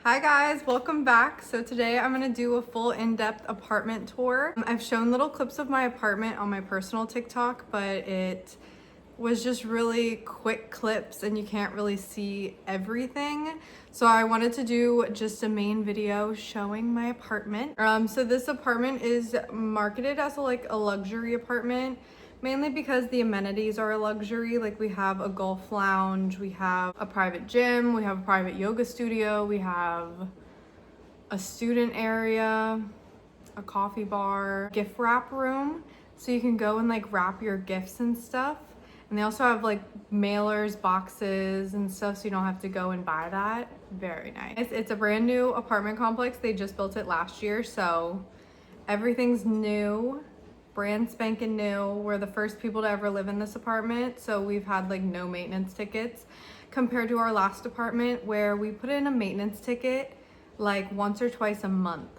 Hi guys, welcome back. So today I'm gonna do a full in-depth apartment tour. I've shown little clips of my apartment on my personal TikTok, but it was just really quick clips and you can't really see everything. So I wanted to do just a main video showing my apartment. So this apartment is marketed as a luxury apartment, mainly because the amenities are a luxury. Like we have a golf lounge, we have a private gym, we have a private yoga studio, we have a student area, a coffee bar, gift wrap room. So you can go and wrap your gifts and stuff. And they also have mailers, boxes and stuff, so you don't have to go and buy that. Very nice. It's a brand new apartment complex. They just built it last year, so everything's new, brand spanking new. We're the first people to ever live in this apartment, so we've had no maintenance tickets compared to our last apartment where we put in a maintenance ticket once or twice a month.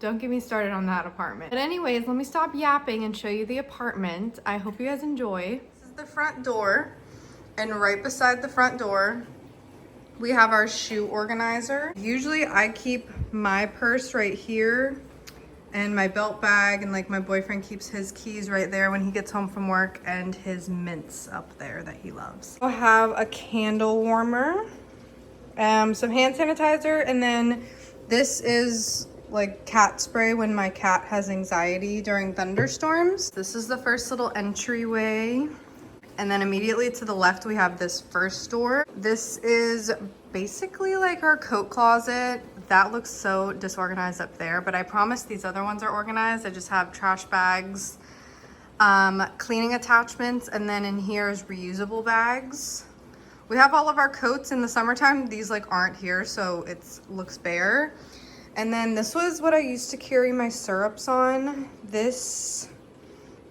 Don't get me started on that apartment. But anyways, let me stop yapping and show you the apartment. I hope you guys enjoy. This is the front door, and right beside the front door, we have our shoe organizer. Usually I keep my purse right here and my belt bag, and my boyfriend keeps his keys right there when he gets home from work, and his mints up there that he loves. I have a candle warmer, some hand sanitizer, and then this is cat spray when my cat has anxiety during thunderstorms. This is the first little entryway. And then immediately to the left, we have this first door. This is basically our coat closet. That looks so disorganized up there, but I promise these other ones are organized. I just have trash bags, cleaning attachments, and then in here is reusable bags. We have all of our coats in the summertime. These aren't here, so it looks bare. And then this was what I used to carry my syrups on. This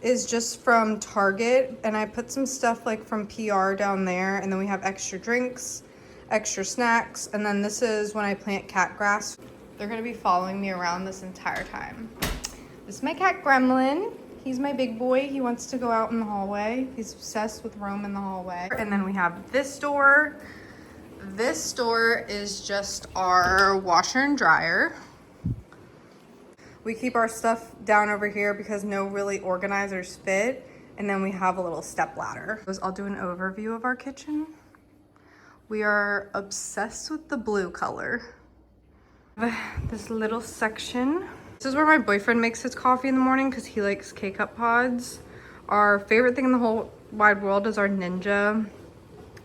is just from Target, and I put some stuff from PR down there, and then we have extra drinks, extra snacks, and then this is when I plant cat grass. They're gonna be following me around this entire time. This is my cat Gremlin. He's my big boy. He wants to go out in the hallway. He's obsessed with roam in the hallway. And then we have this door. This door is just our washer and dryer. We keep our stuff down over here because no really organizers fit. And then we have a little step ladder. I'll do an overview of our kitchen. We are obsessed with the blue color. This little section. This is where my boyfriend makes his coffee in the morning because he likes K-Cup pods. Our favorite thing in the whole wide world is our Ninja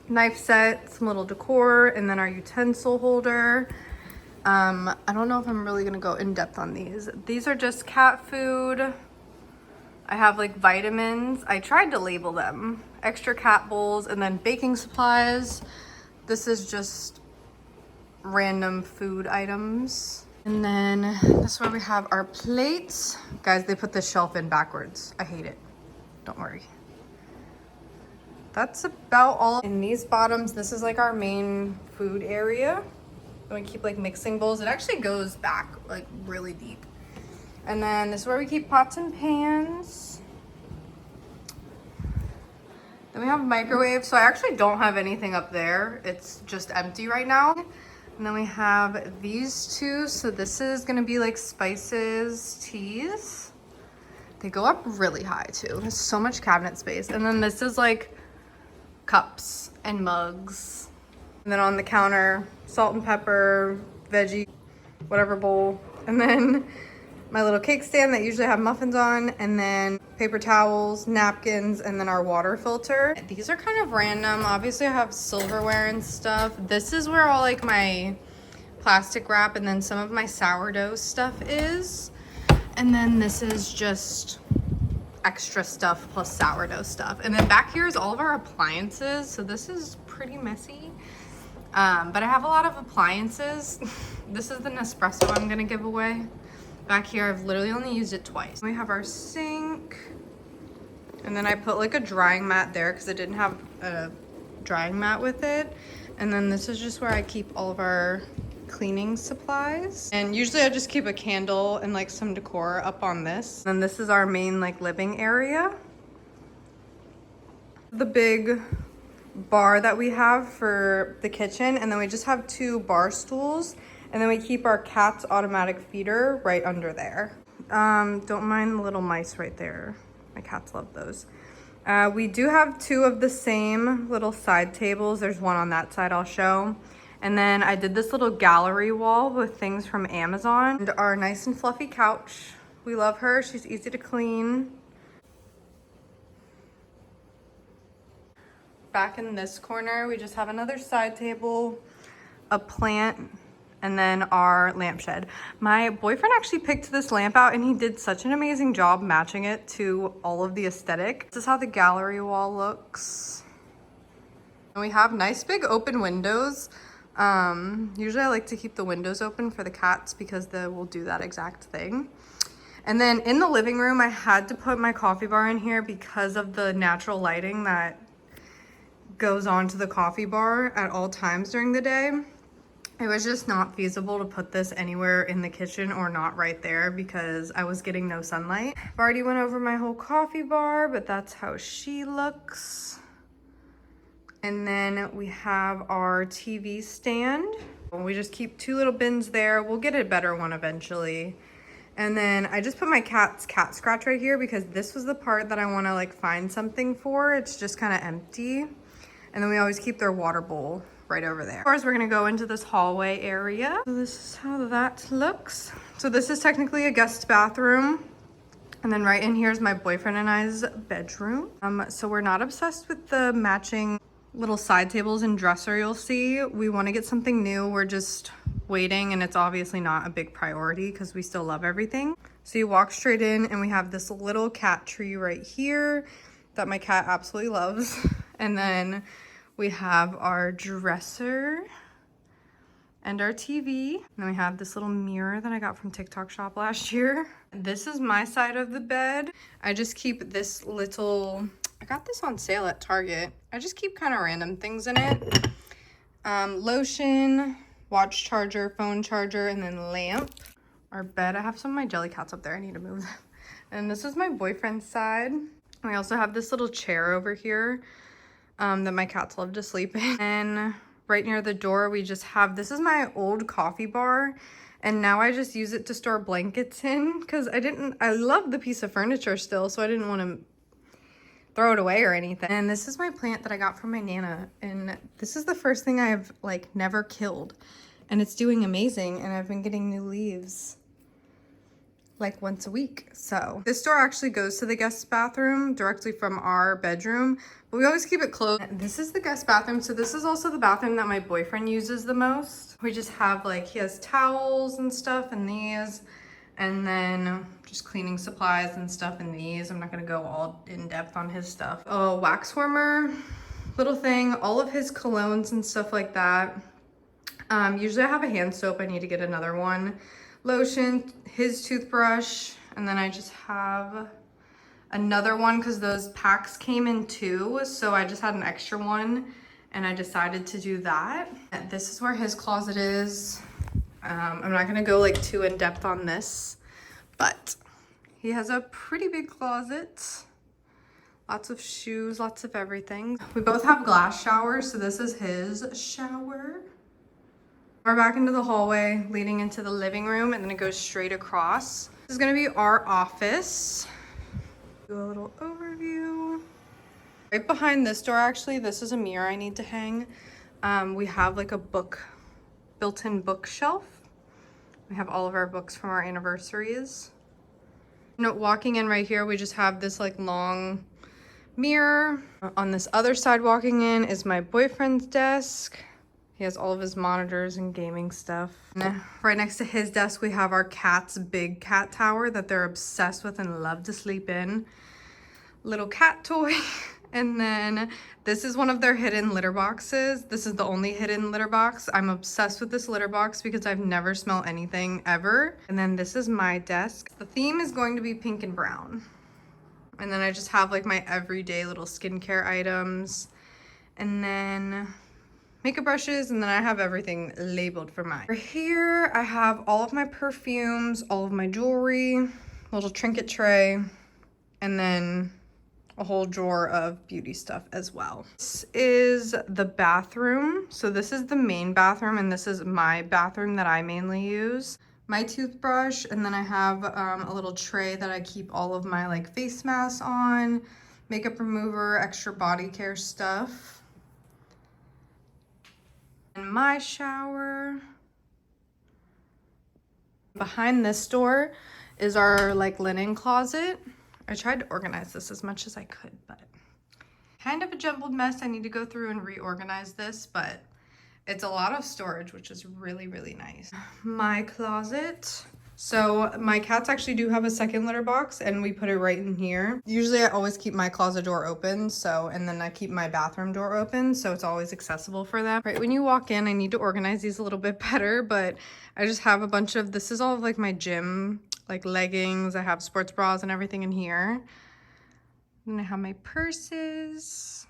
knife set, some little decor, and then our utensil holder. I don't know if I'm really gonna go in depth on these. These are just cat food. I have vitamins. I tried to label them. Extra cat bowls, and then baking supplies. This is just random food items. And then this is where we have our plates. Guys, they put this shelf in backwards. I hate it. Don't worry. That's about all. In these bottoms, this is our main food area. And we keep mixing bowls. It actually goes back really deep. And then this is where we keep pots and pans. Then we have a microwave. So I actually don't have anything up there. It's just empty right now. And then we have these two. So this is gonna be spices, teas. They go up really high too. There's so much cabinet space. And then this is cups and mugs. And then on the counter, salt and pepper, veggie, whatever bowl. And then my little cake stand that usually have muffins on, and then paper towels, napkins, and then our water filter. These are kind of random. Obviously I have silverware and stuff. This is where all my plastic wrap and then some of my sourdough stuff is. And then this is just extra stuff plus sourdough stuff. And then back here is all of our appliances. So this is pretty messy. But I have a lot of appliances. This is the Nespresso I'm gonna give away. Back here, I've literally only used it twice. We have our sink. And then I put a drying mat there because it didn't have a drying mat with it. And then this is just where I keep all of our cleaning supplies. And usually I just keep a candle and some decor up on this. And this is our main living area. The big bar that we have for the kitchen, and then we just have 2 bar stools, and then we keep our cat's automatic feeder right under there. Don't mind the little mice right there. My cats love those. We do have 2 of the same little side tables. There's one on that side I'll show. And then I did this little gallery wall with things from Amazon. And our nice and fluffy couch. We love her. She's easy to clean. Back in this corner, we just have another side table, a plant, and then our lampshade. My boyfriend actually picked this lamp out and he did such an amazing job matching it to all of the aesthetic. This is how the gallery wall looks. And we have nice big open windows. Usually I like to keep the windows open for the cats because they will do that exact thing. And then in the living room, I had to put my coffee bar in here because of the natural lighting that goes on to the coffee bar at all times during the day. It was just not feasible to put this anywhere in the kitchen or not right there because I was getting no sunlight. I've already went over my whole coffee bar, but that's how she looks. And then we have our TV stand. We just keep 2 little bins there. We'll get a better one eventually. And then I just put my cat's cat scratch right here because this was the part that I want to like find something for. It's just kind of empty. And then we always keep their water bowl right over there. Of course, we're gonna go into this hallway area. So this is how that looks. So this is technically a guest bathroom. And then right in here is my boyfriend and I's bedroom. So we're not obsessed with the matching little side tables and dresser you'll see. We wanna get something new. We're just waiting and it's obviously not a big priority because we still love everything. So you walk straight in and we have this little cat tree right here that my cat absolutely loves. And then we have our dresser and our TV. And then we have this little mirror that I got from TikTok shop last year. This is my side of the bed. I just keep this little, I got this on sale at Target. I just keep kind of random things in it. Lotion, watch charger, phone charger, and then lamp. Our bed, I have some of my jelly cats up there. I need to move them. And this is my boyfriend's side. We also have this little chair over here that my cats love to sleep in. And right near the door, we just have, this is my old coffee bar. And now I just use it to store blankets in because I love the piece of furniture still, so I didn't want to throw it away or anything. And this is my plant that I got from my Nana. And this is the first thing I've like never killed. And it's doing amazing. And I've been getting new leaves like once a week. So this door actually goes to the guest bathroom directly from our bedroom, but we always keep it closed. This is the guest bathroom. So this is also the bathroom that my boyfriend uses the most. We just have like, he has towels and stuff in these, and then just cleaning supplies and stuff in these. I'm not gonna go all in depth on his stuff. Oh, wax warmer, little thing, all of his colognes and stuff like that. Usually I have a hand soap, I need to get another one. Lotion, his toothbrush, and then I just have another one because those packs came in 2, so I just had an extra one and I decided to do that. And this is where his closet is. I'm not gonna go like too in depth on this, but he has a pretty big closet. Lots of shoes, lots of everything. We both have glass showers, so this is his shower. We're back into the hallway leading into the living room, and then it goes straight across. This is gonna be our office. Do a little overview. Right behind this door, actually, this is a mirror I need to hang. We have like a built-in bookshelf. We have all of our books from our anniversaries. Walking in right here, we just have this like long mirror. On this other side walking in is my boyfriend's desk. He has all of his monitors and gaming stuff. And right next to his desk, we have our cat's big cat tower that they're obsessed with and love to sleep in. Little cat toy. And then this is one of their hidden litter boxes. This is the only hidden litter box. I'm obsessed with this litter box because I've never smelled anything ever. And then this is my desk. The theme is going to be pink and brown. And then I just have like my everyday little skincare items. And then makeup brushes, and then I have everything labeled for mine. Over here, I have all of my perfumes, all of my jewelry, little trinket tray, and then a whole drawer of beauty stuff as well. This is the bathroom. So this is the main bathroom, and this is my bathroom that I mainly use. My toothbrush, and then I have a little tray that I keep all of my like face masks on, makeup remover, extra body care stuff. And my shower. Behind this door is our like linen closet. I tried to organize this as much as I could, but kind of a jumbled mess. I need to go through and reorganize this, but it's a lot of storage, which is really, really nice. My closet. So my cats actually do have a second litter box, and we put it right in here. Usually I always keep my closet door open, and then I keep my bathroom door open, so it's always accessible for them. Right when you walk in, I need to organize these a little bit better, but I just have a bunch of, this is all of like my gym, like leggings. I have sports bras and everything in here. And I have my purses,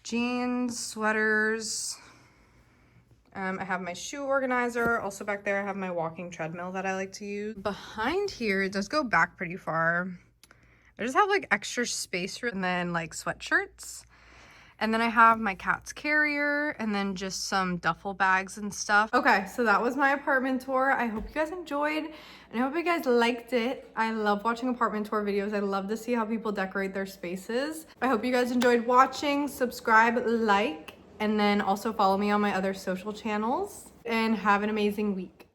jeans, sweaters. I have my shoe organizer. Also back there, I have my walking treadmill that I like to use. Behind here, it does go back pretty far. I just have like extra space for, and then like sweatshirts. And then I have my cat's carrier, and then just some duffel bags and stuff. Okay, so that was my apartment tour. I hope you guys enjoyed, and I hope you guys liked it. I love watching apartment tour videos. I love to see how people decorate their spaces. I hope you guys enjoyed watching. Subscribe, like, and then also follow me on my other social channels, and have an amazing week.